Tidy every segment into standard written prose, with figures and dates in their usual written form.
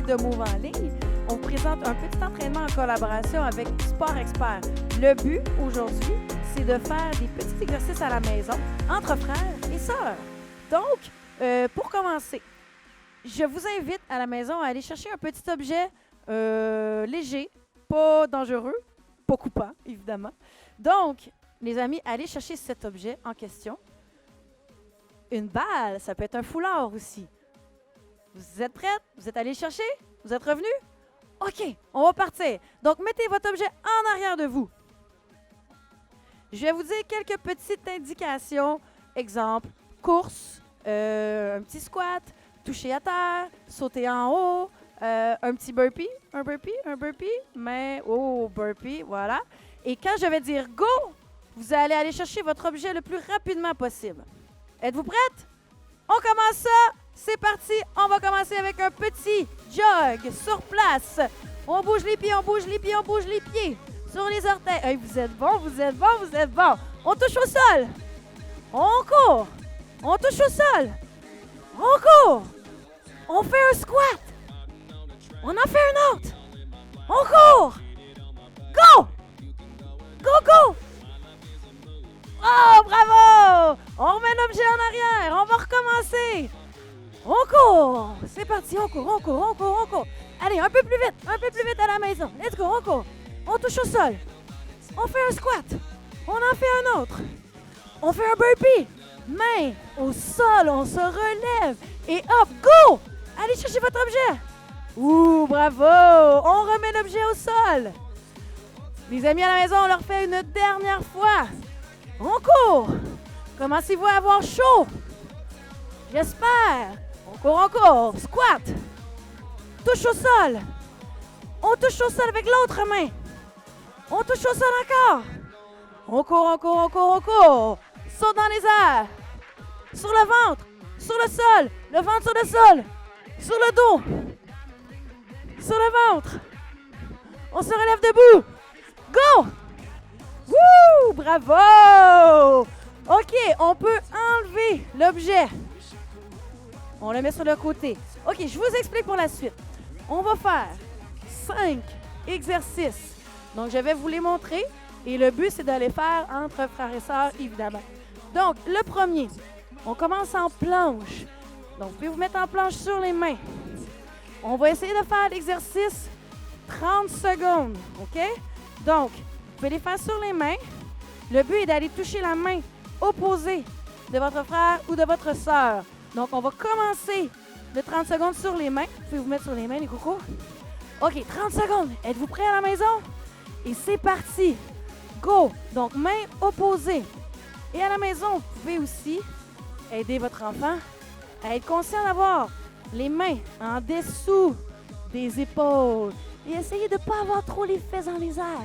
de Move en ligne. On vous présente un petit entraînement en collaboration avec Sport Expert. Le but aujourd'hui, c'est de faire des petits exercices à la maison entre frères et sœurs. Donc, pour commencer, je vous invite à la maison à aller chercher un petit objet léger, pas dangereux, pas coupant, évidemment. Donc, les amis, allez chercher cet objet en question. Une balle, ça peut être un foulard aussi. Vous êtes prêtes? Vous êtes allés le chercher? Vous êtes revenus? OK, on va partir. Donc, mettez votre objet en arrière de vous. Je vais vous dire quelques petites indications. Exemple, course, un petit squat, toucher à terre, sauter en haut, un petit burpee, mais burpee, voilà. Et quand je vais dire go, vous allez aller chercher votre objet le plus rapidement possible. Êtes-vous prêtes? On commence ça. C'est parti. On va commencer avec un petit jog sur place. On bouge les pieds, on bouge les pieds, on bouge les pieds. Sur les orteils. Hey, vous êtes bons, vous êtes bons, vous êtes bons. On touche au sol. On court. On touche au sol. On court. On fait un squat. On en fait un autre. On court. Go. Go, go. Oh, bravo! On remet l'objet en arrière. On va recommencer. On court. C'est parti, on court, on court, on court, on court. Allez, un peu plus vite à la maison. Let's go, on court. On touche au sol. On fait un squat. On en fait un autre. On fait un burpee. Main au sol, on se relève. Et hop, go! Allez chercher votre objet. Ouh, bravo! On remet l'objet au sol. Les amis à la maison, on leur fait une dernière fois. On court. Commencez-vous à avoir chaud? J'espère. On court. Squat. Touche au sol. On touche au sol avec l'autre main. On touche au sol encore. On court. Saute dans les airs. Sur le ventre. Sur le sol. Le ventre sur le sol. Sur le dos. Sur le ventre. On se relève debout. Go! Wouh! Bravo! OK, on peut enlever l'objet. On le met sur le côté. OK, je vous explique pour la suite. On va faire 5 exercices. Donc, je vais vous les montrer. Et le but, c'est de les faire entre frères et sœurs, évidemment. Donc, le premier, on commence en planche. Donc, vous pouvez vous mettre en planche sur les mains. On va essayer de faire l'exercice 30 secondes. OK? Donc, vous pouvez les faire sur les mains. Le but est d'aller toucher la main opposée de votre frère ou de votre sœur. Donc, on va commencer le 30 secondes sur les mains. Vous pouvez vous mettre sur les mains, les cocos. OK, 30 secondes. Êtes-vous prêts à la maison? Et c'est parti. Go! Donc, main opposée. Et à la maison, vous pouvez aussi aider votre enfant à être conscient d'avoir les mains en dessous des épaules. Et essayez de ne pas avoir trop les fesses dans les airs.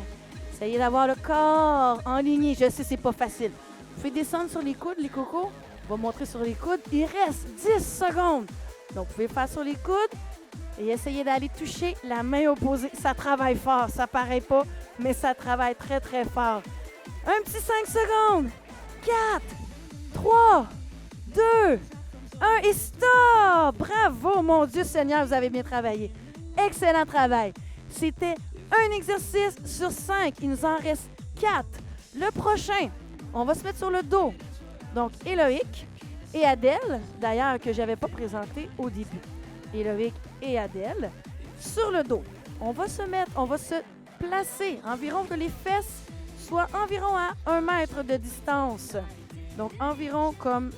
Essayez d'avoir le corps en ligne. Je sais, c'est pas facile. Vous pouvez descendre sur les coudes, les cocos. On va montrer sur les coudes. Il reste 10 secondes. Donc, vous pouvez faire sur les coudes et essayer d'aller toucher la main opposée. Ça travaille fort. Ça paraît pas, mais ça travaille très, très fort. Un petit 5 secondes. 4, 3, 2, 1 et stop! Bravo, mon Dieu Seigneur, vous avez bien travaillé. Excellent travail. C'était un exercice sur 5. Il nous en reste 4. Le prochain, on va se mettre sur le dos. Donc, Éloïc et Adèle, d'ailleurs, que je n'avais pas présenté au début. Éloïc et Adèle, sur le dos. On va se placer environ que les fesses soient environ à 1 mètre de distance. Donc, environ comme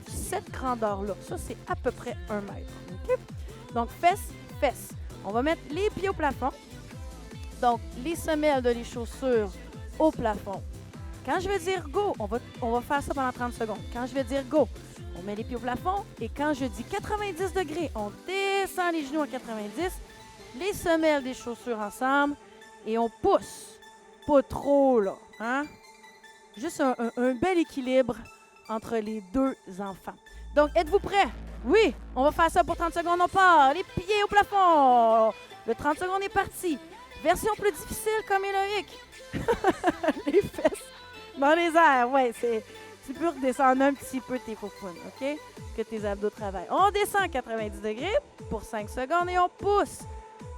cette grandeur-là. Ça, c'est à peu près 1 mètre. Okay? Donc, fesses. On va mettre les pieds au plafond. Donc, les semelles de les chaussures au plafond. Quand je vais dire go, on va faire ça pendant 30 secondes. Quand je vais dire go, on met les pieds au plafond. Et quand je dis 90 degrés, on descend les genoux à 90, les semelles des chaussures ensemble et on pousse. Pas trop, là. Hein? Juste un bel équilibre entre les deux enfants. Donc, êtes-vous prêts? Oui, on va faire ça pour 30 secondes. On part. Les pieds au plafond. Le 30 secondes est parti. Version plus difficile comme Éloïc. Les fesses dans les airs. Oui, Tu peux redescendre un petit peu tes faufounes, OK? Que tes abdos travaillent. On descend à 90 degrés pour 5 secondes et on pousse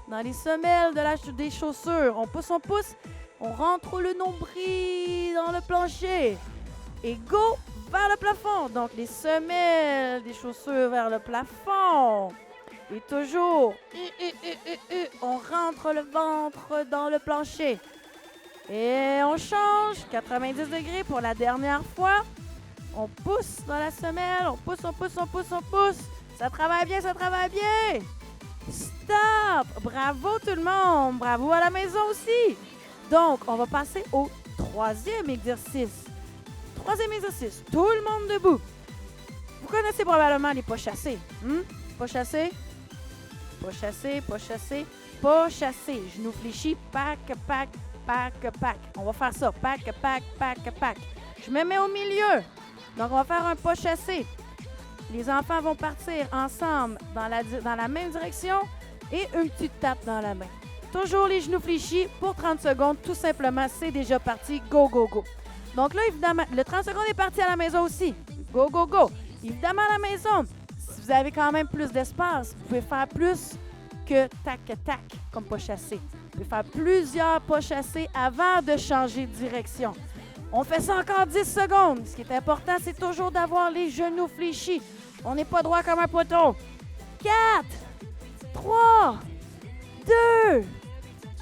dans les semelles des chaussures. On pousse. On rentre le nombril dans le plancher. Et go vers le plafond. Donc, les semelles des chaussures vers le plafond. Et toujours, on rentre le ventre dans le plancher. Et on change, 90 degrés pour la dernière fois. On pousse dans la semelle, on pousse. Ça travaille bien. Stop! Bravo tout le monde! Bravo à la maison aussi! Donc, on va passer au troisième exercice. Tout le monde debout. Vous connaissez probablement les pas chassés. Pas chassés. Genoux fléchis, pack. On va faire ça. Pack. Je me mets au milieu. Donc, on va faire un pas chassé. Les enfants vont partir ensemble dans la même direction et une petite tape dans la main. Toujours les genoux fléchis pour 30 secondes. Tout simplement, c'est déjà parti. Go. Donc là, évidemment, le 30 secondes est parti à la maison aussi. Go. Évidemment, à la maison, si vous avez quand même plus d'espace, vous pouvez faire plus que tac, comme pas chassé. Vous pouvez faire plusieurs pas chassés avant de changer de direction. On fait ça encore 10 secondes. Ce qui est important, c'est toujours d'avoir les genoux fléchis. On n'est pas droit comme un poteau. 4, 3, 2,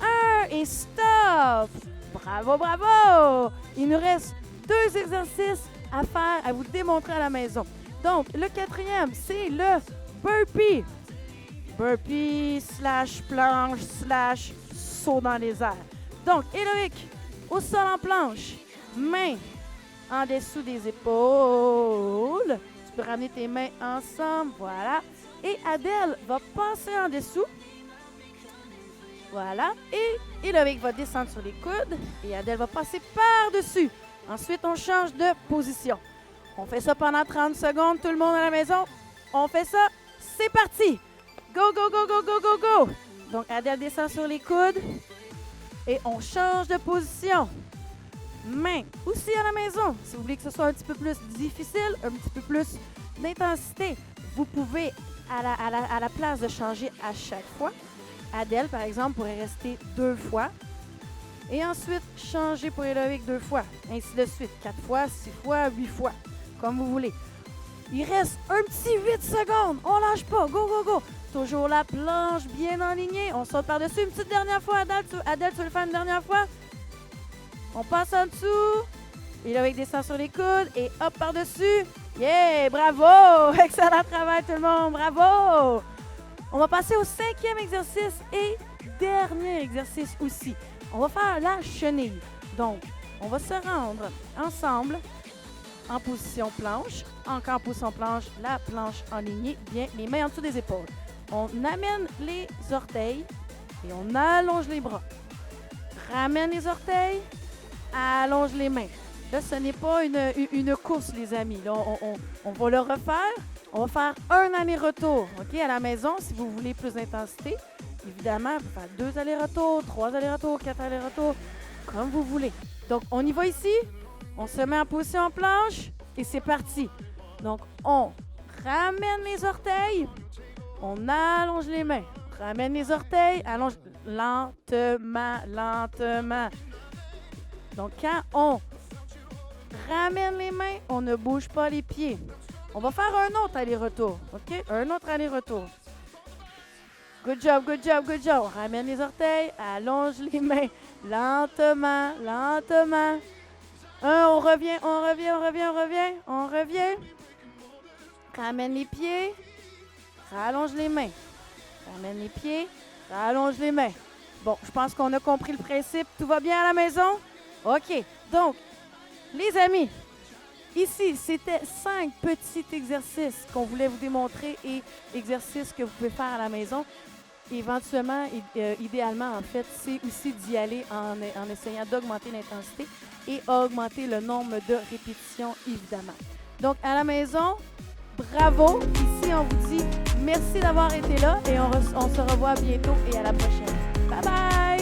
1 et stop! Bravo! Il nous reste 2 exercices à faire, à vous démontrer à la maison. Donc, le 4e, c'est le burpee. Burpee / planche / saut dans les airs. Donc, Héroïque, au sol en planche, mains en dessous des épaules. Tu peux ramener tes mains ensemble, voilà. Et Adèle va passer en dessous. Voilà. Et Héroïque va descendre sur les coudes. Et Adèle va passer par-dessus. Ensuite, on change de position. On fait ça pendant 30 secondes. Tout le monde à la maison. On fait ça. C'est parti. Go. Donc, Adèle descend sur les coudes. Et on change de position. Main aussi à la maison. Si vous voulez que ce soit un petit peu plus difficile, un petit peu plus d'intensité, vous pouvez, à la place de changer à chaque fois, Adèle, par exemple, pourrait rester 2 fois. Et ensuite, changer pour Héroïque 2 fois. Ainsi de suite. 4 fois, 6 fois, 8 fois. Comme vous voulez. Il reste un petit 8 secondes. On lâche pas. Go. Toujours la planche bien enlignée. On saute par-dessus. Une petite dernière fois. Adèle, tu veux le faire une dernière fois? On passe en dessous. Héroïque descend sur les coudes. Et hop, par-dessus. Yeah! Bravo! Excellent travail, tout le monde. Bravo! On va passer au 5e exercice et dernier exercice aussi. On va faire la chenille. Donc, on va se rendre ensemble en position planche. Encore en position planche, la planche enlignée, bien les mains en dessous des épaules. On amène les orteils et on allonge les bras. Ramène les orteils, allonge les mains. Là, ce n'est pas une course, les amis. Là, on va le refaire. On va faire un aller-retour, OK, à la maison, si vous voulez plus d'intensité. Évidemment, vous pouvez faire 2 allers-retours, 3 allers-retours, 4 allers-retours, comme vous voulez. Donc, on y va ici. On se met en position planche et c'est parti. Donc, on ramène les orteils. On allonge les mains. Ramène les orteils, allonge lentement. Donc, quand on ramène les mains, on ne bouge pas les pieds. On va faire un autre aller-retour, OK? Un autre aller-retour. Good job. On ramène les orteils, allonge les mains, lentement. On revient. Ramène les pieds, rallonge les mains. Ramène les pieds, rallonge les mains. Bon, je pense qu'on a compris le principe. Tout va bien à la maison? OK. Donc, les amis, ici, c'était 5 petits exercices qu'on voulait vous démontrer et exercices que vous pouvez faire à la maison. Éventuellement, idéalement, en fait, c'est aussi d'y aller en essayant d'augmenter l'intensité et augmenter le nombre de répétitions, évidemment. Donc, à la maison, bravo. Ici, on vous dit merci d'avoir été là et on se revoit bientôt et à la prochaine. Bye bye!